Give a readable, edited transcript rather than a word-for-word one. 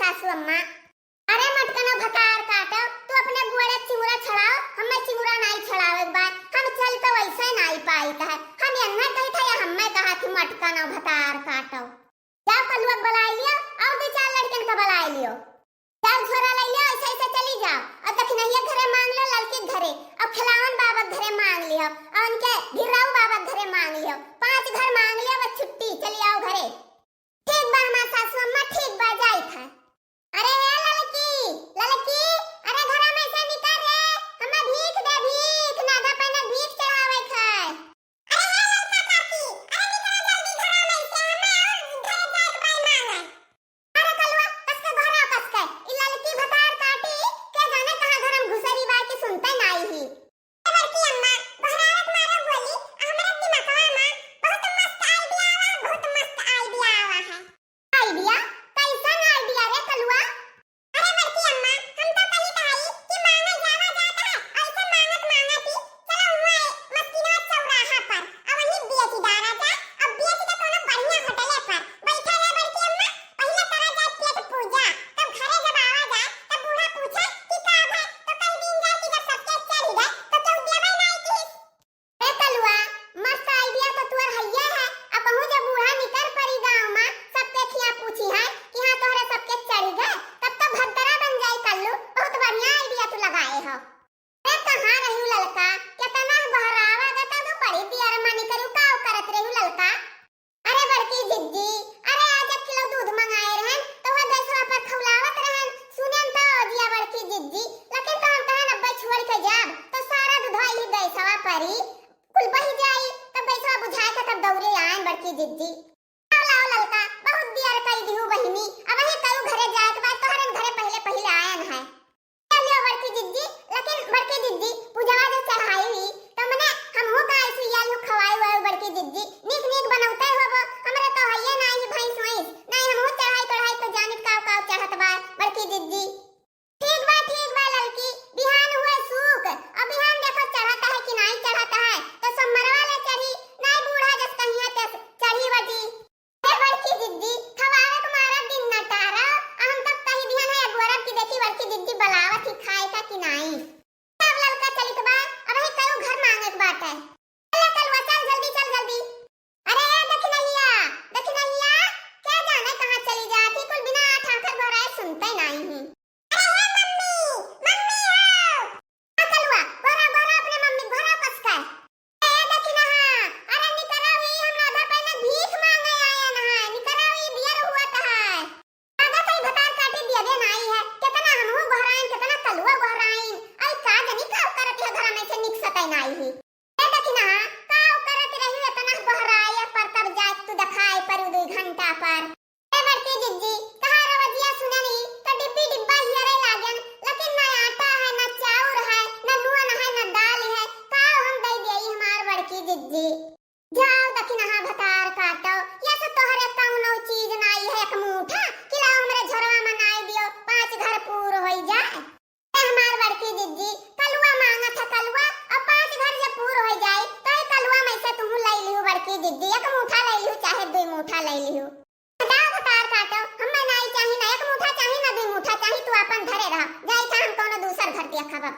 सासू अम्मा। अरे मटकनो भतार काटो, तू अपने बुआड़े चिमुरा छड़ाओ, हमें चिमुरा नहीं छड़ाओ एक बार, हम चल तो वैसे नहीं पाई था, हम अन्ना कही था या हमें कहा थी मटकनो भतार काटो। जाओ कलुआ बुला लियो और दो चार लड़कन का बुला लियो, जाओ झोरा ले लियो, ऐसे ऐसे चली जाओ और दखनैया घरे मांग लो, लड़की घरे और खिलावन बाबा घरे मांग लियो और उनके गिराऊ बाबा घरे मांग लियो, 5 घर मांग लियो, बस छुट्टी चली आओ घरे। ठीक बा हमार सासू अम्मा, ठीक बा जाई था। अरे हे लड़की लड़की, अरे घरा में से निकल रे, हमें भीख दे, भीख नागा पहने भीख चढ़ावे खाए। अरे हे लड़का काकी, अरे निकल जल्दी घरा में से, हमें और घरे जात बाई मांगे। अरे कलवा कसके घरा कसके ई लड़की भतार काटी के जाने कहां घर में घुसरी बा की सुनते नहीं ही। लड़की अम्मा बहरावत मारो बोली, हमरा दिमागवा में बहुत मस्त आईडिया आवा, बहुत मस्त आईडिया आवा है। आईडिया कैसा आईडिया रे कलवा? अरे लड़की अम्मा हम तो कही ताई कि मांगे जावा जाता है, ऐसे मांगत मांगती चलो हुए मस्किना चौराहा पर अब वहीं बेची डारा जा, अब बेच के कोनो बढ़िया होटले पर बैठा रे लड़की अम्मा, पहले करा जाए पेट पूजा, तब घरे जब आवा जाए तब बूढ़ा पूछे कि का है तो कई दिन जाए कि जब सबके चढ़ी गए तो क्यों देवे नहीं की। ए कलवा मस्त आईडिया तो तुअर हैया है, अब कहूं जब बूढ़ा निकर पड़ी गांव में सबके खिया पूछी है कि हां तोहरे सबके चढ़ी गए तब तो भद्दरा बन जाई कल्लू, बहुत बढ़िया आईडिया तू लगाए हो। अरे कहां रहू ललका, कितना बहरावा गता तो पड़ी दियर मनी करू काव करत रहू ललका। अरे बड़की जिद्दी, अरे आज 1 किलो दूध मंगाए रहन तो वह गैसवा पर खौलावत रहन, सुनन तो जिया बड़की जिद्दी, लेकिन तो हम कहन अब्बा छोड़ के जाब तो सारा दूध ही गैसवा परी कुल बही जाई, तब गैसवा बुझाए के तब दौड़े आए बड़की जिद्दी। लाओ ललका बहुत दियर कई दिहु बहिनी, अब ही करू घरे जाए के बाद तोहरन घरे पहले पहले आयन है। चलियो बड़की जिद्दी, लेकिन बड़की जिद्दी पूजवा जो चढ़ाई हुई तो मने हमहु का ऐसे यालू खवाई हुआ बड़की जिद्दी नीक नीक बनौते होबो, हमरा तो हइये नाही भैंस वैंस नहीं, हमहु चढ़ाई चढ़ाई तो जानित काव काव चढ़त बा बड़की जिद्दी। ठीक बा लड़की, बिहान हुए सूक, अब बिहान देखो चढ़ता है कि नहीं चढ़ता है तो सोमवार ले चढ़ी, नहीं बूढ़ा जस कहिया ते चढ़ी बटी। हे बड़की जिद्दी खवावे के मारा दिन नटारा, हम तब कही बिहान है गोरब की देखी बड़की जिद्दी बलावत ही खाए का कि नहीं। तब लड़का चलित बा, अब ही करू घर मांगे के बात है। चल कलवा चल जल्दी चल जल्दी। अरे दखनैया दखनैया क्या जाने कहां चली जाती, कुल बिना ठाकर घोराए सुनते नहीं ही। अरे हे मम्मी मम्मी आओ, आ कलवा घोरा घोरा अपने मम्मी घोरा कसका। ए दखनहा अरे निकरावी हम आधा पहले भीख मांगे आया ना, निकरावी बियर हुआ है आधा कई भतार काटे दिया दे नहीं है, कितना हमहु घोराइन कितना कलवा घोराइन, आई का जनी का करत है घर में से निक सतै नहीं ही। ए दखनहा का करत रही इतना घोराया पर तब जात तू दिखाई पर 2 घंटा पर। ए बड़की जिद्दी कहा रवजिया सुननी तो डिब्बी डिब्बा हियरे लागन, लेकिन ना आटा है ना चाउर है ना नून है ना दाल है, का हम दे देई हमार बड़की जिद्दी। जाओ दखनहा भतार काटो, या तो तोहरे कौनो चीज नहीं है, एक मुठा खिलाओ हमरे झरवा में नाई दियो 5 घर पूर होई जाए। ए हमार बड़की जिद्दी कलवा मांगत है कलवा, अब 5 घर जब पूर हो जाए तो ए कलवा में से तुम ले लियो बड़की जिद्दी, एक मुठा ले लियो चाहे 2 मुठा ले लियो। जाओ भतार काटो, हमें नहीं चाहिए ना 1 मुठा चाहिए ना 2 मुठा चाहिए, तू अपन घरे रह जाई था हम कोनो दूसर घर दिया खबर।